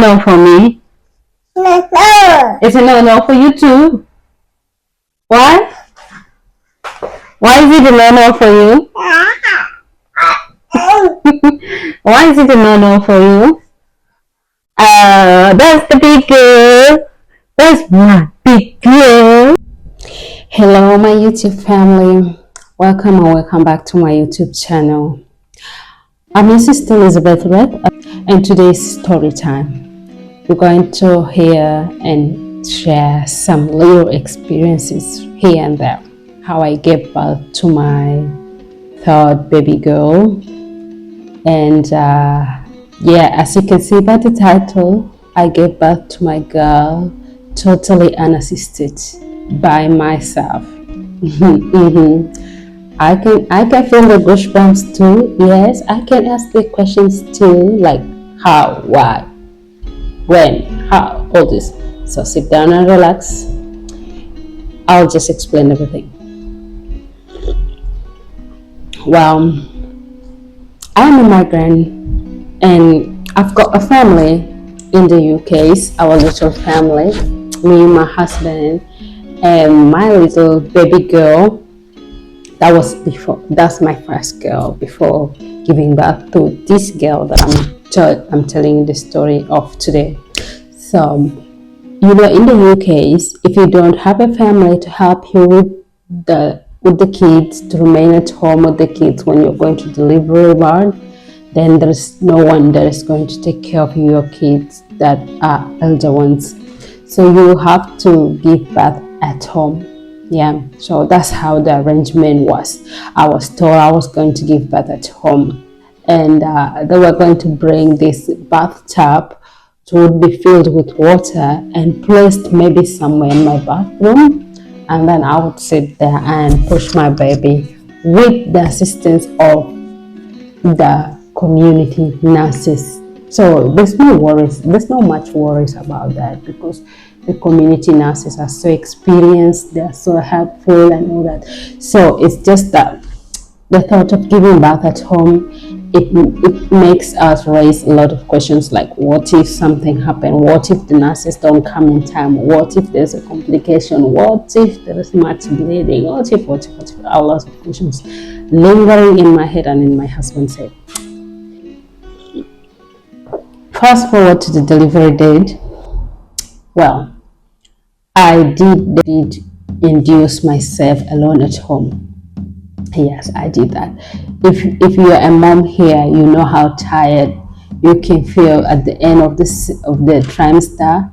No for me. No. It's a no for you too. Why? Why is it a no for you? Why is it a no for you? That's the big girl. That's my big girl. Hello, my YouTube family. Welcome and welcome back to my YouTube channel. I'm your sister Elizabeth Red, and today's story time. We're going to hear and share some little experiences here and there. How I gave birth to my third baby girl. And yeah, as you can see by the title, I gave birth to my girl totally unassisted by myself. I can feel the goosebumps too. Yes, I can ask the questions too, like how, why, when, how, all this. So sit down and relax. I'll just explain everything. Well, I'm a migrant and I've got a family in the UK, our little family, me, my husband, and my little baby girl. That's my first girl before giving birth to this girl that I'm telling you the story of today. So, you know, in the UKs, if you don't have a family to help you with the kids, to remain at home with the kids when you're going to deliver ward, then there's no one that is going to take care of your kids that are elder ones. So you have to give birth at home. Yeah, so that's how the arrangement was. I was told I was going to give birth at home, and they were going to bring this bathtub. It would be filled with water and placed maybe somewhere in my bathroom, and then I would sit there and push my baby with the assistance of the community nurses. So there's no worries, there's not much worries about that, because the community nurses are so experienced, they're so helpful and all that. So it's just that the thought of giving birth at home, it makes us raise a lot of questions, like what if something happened, what if the nurses don't come in time, what if there's a complication, what if there is much bleeding, what if a lot of questions lingering in my head and in my husband's head. Fast forward to the delivery date. Well, I did induce myself alone at home. Yes, I did that. If you're a mom here, you know how tired you can feel at the end of the trimester.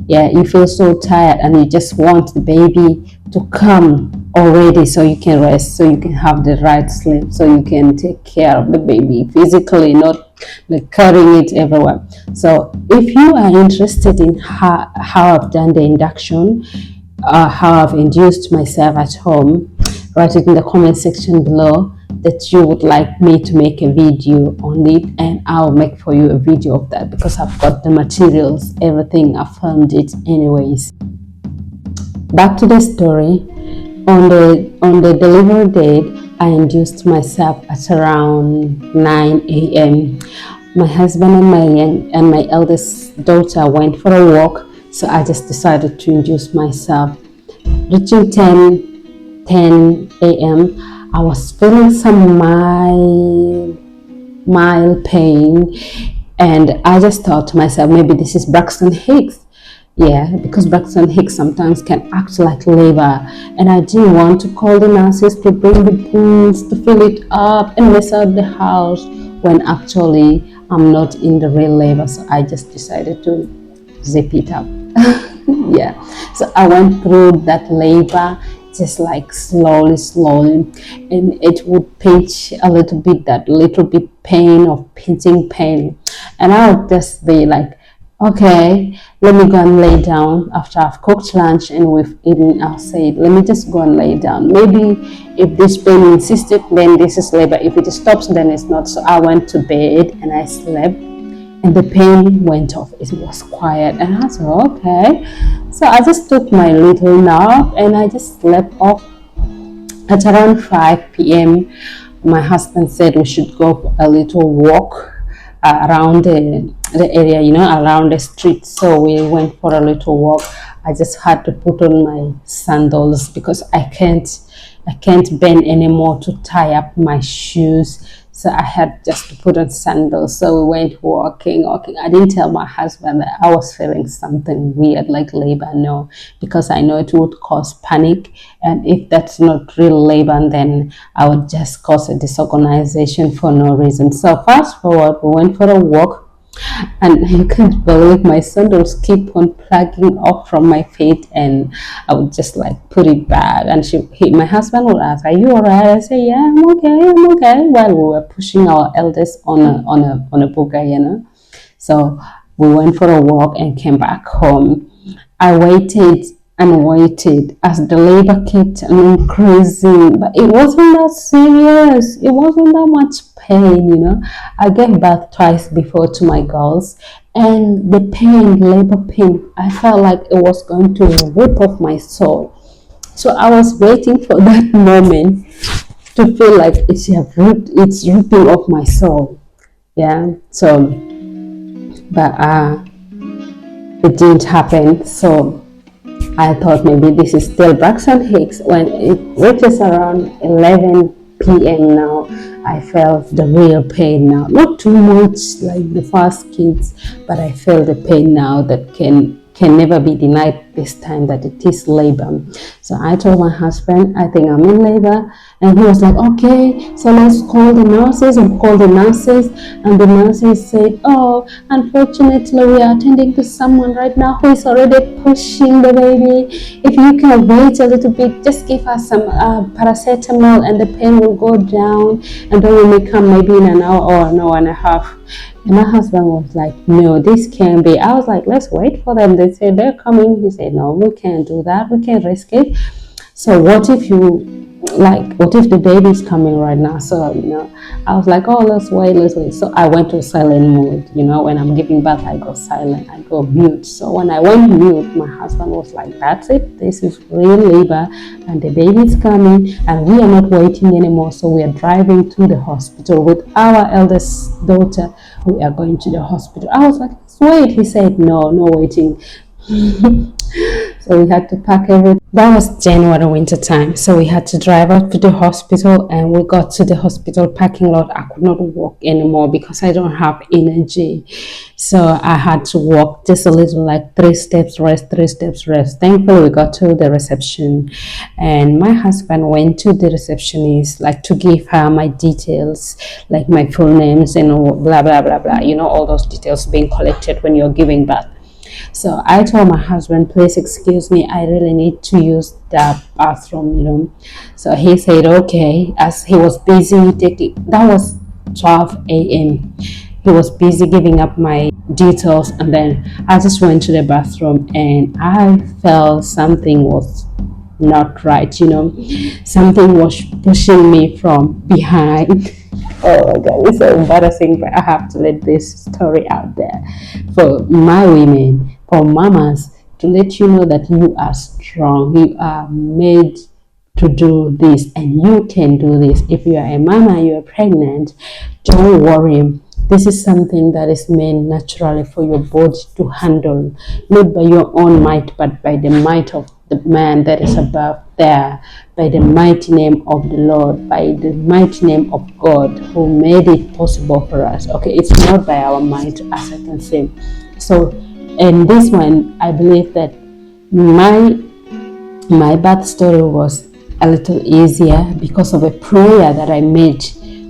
Yeah, you feel so tired and you just want the baby to come already so you can rest, so you can have the right sleep, so you can take care of the baby physically, not like carrying it everywhere. So if you are interested in how I've done the induction, how I've induced myself at home, write it in the comment section below that you would like me to make a video on it, and I'll make for you a video of that, because I've got the materials, everything. I filmed it anyways. Back to the story. On the delivery date, I induced myself at around 9 a.m. My husband and my eldest daughter went for a walk, so I just decided to induce myself. Reaching 10 a.m., I was feeling some mild pain, and I just thought to myself, maybe this is Braxton Hicks. Yeah, because Braxton Hicks sometimes can act like labor, and I didn't want to call the nurses to bring the pools to fill it up and mess up the house when actually I'm not in the real labor. So I just decided to zip it up. Yeah, so I went through that labor just like slowly, and it would pinch a little bit, that little bit pain of pinching pain, and I would just be like, okay, let me go and lay down. After I've cooked lunch and we've eaten, I'll say, let me just go and lay down. Maybe if this pain insisted, then this is labor. If it stops, then it's not. So I went to bed and I slept, and the pain went off. It was quiet, and I said, okay. So I just took my little nap and I just slept off. At around 5 p.m., my husband said we should go for a little walk around the area, you know, around the street. So we went for a little walk. I just had to put on my sandals because I can't bend anymore to tie up my shoes. So I had just to put on sandals. So we went walking. I didn't tell my husband that I was feeling something weird like labor, no, because I know it would cause panic. And if that's not real labor, then I would just cause a disorganization for no reason. So fast forward, we went for a walk, and you can't believe my sandals keep on plugging off from my feet, and I would just like put it back, and my husband would ask, "Are you alright?" I say, "Yeah, I'm okay," while we were pushing our eldest on a booger, you know. So we went for a walk and came back home. I waited and waited as the labor kept on increasing, but it wasn't that serious. It wasn't that much pain, you know. I gave birth twice before to my girls, and the pain, labor pain, I felt like it was going to rip off my soul. So I was waiting for that moment to feel like it's ripping off my soul. Yeah. So, but it didn't happen. So I thought maybe this is still Braxton Hicks. When it reaches around 11 p.m. now, I felt the real pain now. Not too much like the first kids, but I feel the pain now that can never be denied this time, that it is labor. So I told my husband, I think I'm in labor. And he was like, okay, so let's call the nurses. And call the nurses. And the nurses said, oh, unfortunately, we are attending to someone right now who is already pushing the baby. If you can wait a little bit, just give us some paracetamol and the pain will go down. And then we may come maybe in an hour or an hour and a half. And my husband was like, no, this can't be. I was like, let's wait for them. They said they're coming. He said, no, we can't do that. We can't risk it. So what if the baby is coming right now? So, you know, I was like, oh, let's wait. So I went to silent mode. You know, when I'm giving birth, I go silent, I go mute. So when I went mute, my husband was like, that's it. This is real labor and the baby is coming and we are not waiting anymore. So we are driving to the hospital with our eldest daughter. We are going to the hospital. I was like, let's wait. He said, no waiting. So we had to pack everything. That was January winter time. So we had to drive up to the hospital, and we got to the hospital parking lot. I could not walk anymore because I don't have energy. So I had to walk just a little, like 3 steps rest, 3 steps rest. Thankfully, we got to the reception, and my husband went to the receptionist, like to give her my details, like my full names and blah, blah, blah, blah. You know, all those details being collected when you're giving birth. So I told my husband, please excuse me, I really need to use the bathroom, you know. So he said, okay, as he was busy taking, that was 12 a.m. He was busy giving up my details, and then I just went to the bathroom and I felt something was not right, you know. Something was pushing me from behind. Oh my God, it's so embarrassing, but I have to let this story out there for my women, for mamas, to let you know that you are strong. You are made to do this, and you can do this. If you are a mama, you are pregnant, don't worry. This is something that is made naturally for your body to handle, not by your own might, but by the might of the man that is above there, by the mighty name of the Lord, by the mighty name of God who made it possible for us. Okay, it's not by our might, as I can say. So, in this one, I believe that my birth story was a little easier because of a prayer that I made.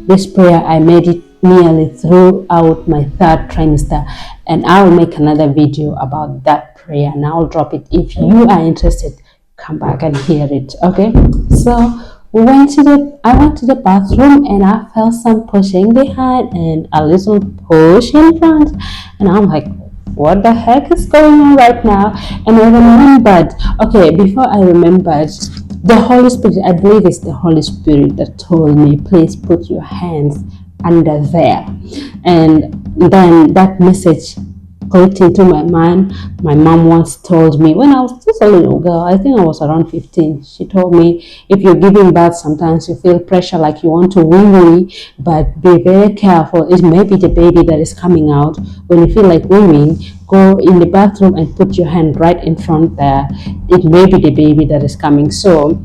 This prayer, I made it nearly throughout my 3rd trimester, and I will make another video about that prayer and I'll drop it. If you are interested, come back and hear it. Okay, so I went to the bathroom and I felt some pushing behind and a little push in front, and I'm like, what the heck is going on right now? And I remembered, okay, before I remembered, the Holy Spirit, I believe it's the Holy Spirit that told me, please put your hands under there. And then that message clicked into my mind. My mom once told me when I was just a little girl, I think I was around 15, she told me if you're giving birth, sometimes you feel pressure like you want to wee wee, but be very careful. It may be the baby that is coming out. When you feel like weeing, go in the bathroom and put your hand right in front there. It may be the baby that is coming. So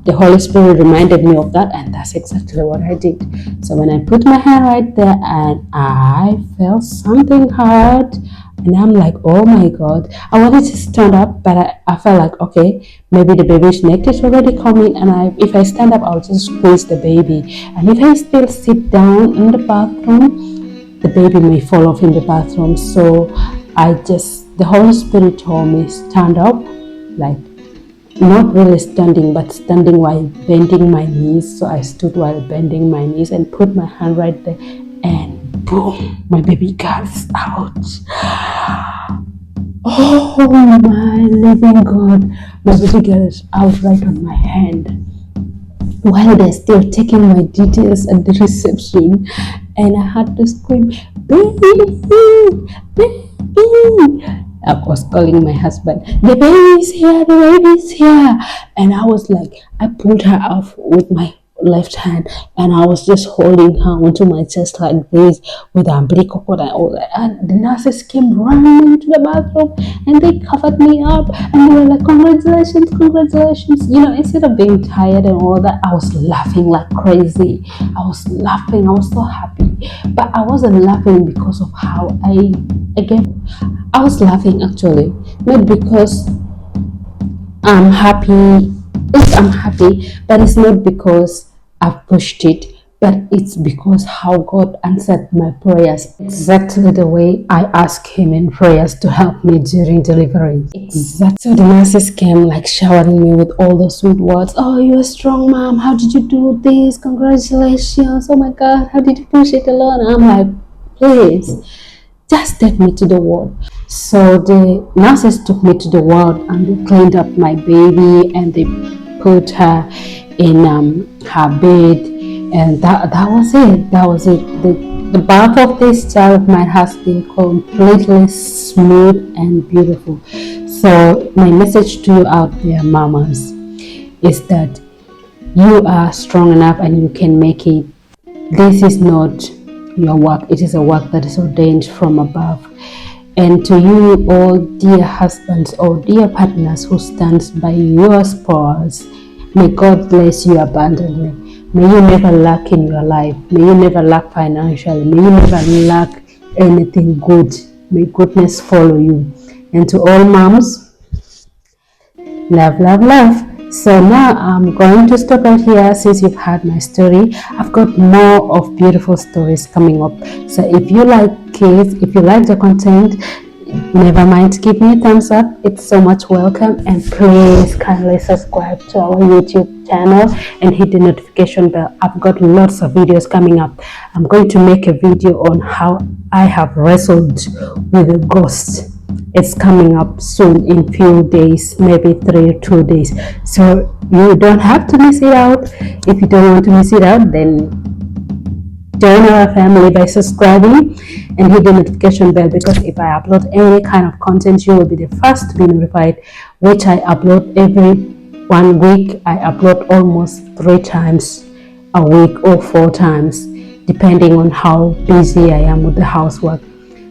the Holy Spirit reminded me of that, and that's exactly what I did. So when I put my hand right there and I felt something hard, and I'm like, oh my God, I wanted to stand up, but I felt like, okay, maybe the baby's neck is already coming, and if I stand up, I'll just squeeze the baby. And if I still sit down in the bathroom, the baby may fall off in the bathroom. So the Holy Spirit told me, stand up, like, not really standing, but standing while bending my knees. So I stood while bending my knees and put my hand right there, and boom, my baby girl is out. Oh my living God, my baby girl is out right on my hand. While they're still taking my details at the reception, and I had to scream, baby, baby. I was calling my husband, the baby's here, the baby's here. And I was like, I pulled her off with my left hand, and I was just holding her onto my chest like this with umbilical cord and all that. And the nurses came running into the bathroom and they covered me up and they were like, congratulations, congratulations. You know, instead of being tired and all that, I was laughing like crazy. I was laughing, I was so happy. But I wasn't laughing because of how I was laughing actually, not because I'm happy. Yes, I'm happy, but it's not because I've pushed it, but it's because how God answered my prayers exactly the way I asked Him in prayers to help me during delivery. Exactly. So the nurses came like showering me with all those sweet words. Oh, you're a strong mom. How did you do this? Congratulations. Oh my God, how did you push it alone? I'm like, please, just take me to the ward. So the nurses took me to the ward and they cleaned up my baby and they put her in her bed, and that was it. That was it. The birth of this child of mine has been completely smooth and beautiful. So my message to you out there, mamas, is that you are strong enough and you can make it. This is not your work, it is a work that is ordained from above. And to you all dear husbands or dear partners who stands by your spouse, may God bless you abundantly. May you never lack in your life. May you never lack financially. May you never lack anything good. May goodness follow you. And to all moms, love, love, love. So now I'm going to stop right here. Since you've heard my story, I've got more of beautiful stories coming up. So if you like kids, if you like the content, never mind, give me a thumbs up. It's so much welcome. And please kindly subscribe to our YouTube channel and hit the notification bell. I've got lots of videos coming up. I'm going to make a video on how I have wrestled with a ghost. It's coming up soon in few days, maybe 3 or 2 days. So you don't have to miss it out. If you don't want to miss it out, then join our family by subscribing and hit the notification bell, because if I upload any kind of content, you will be the first to be notified, which I upload every 1 week. I upload almost 3 times a week or 4 times, depending on how busy I am with the housework.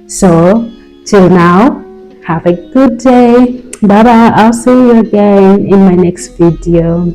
So till now, have a good day. Bye bye. I'll see you again in my next video.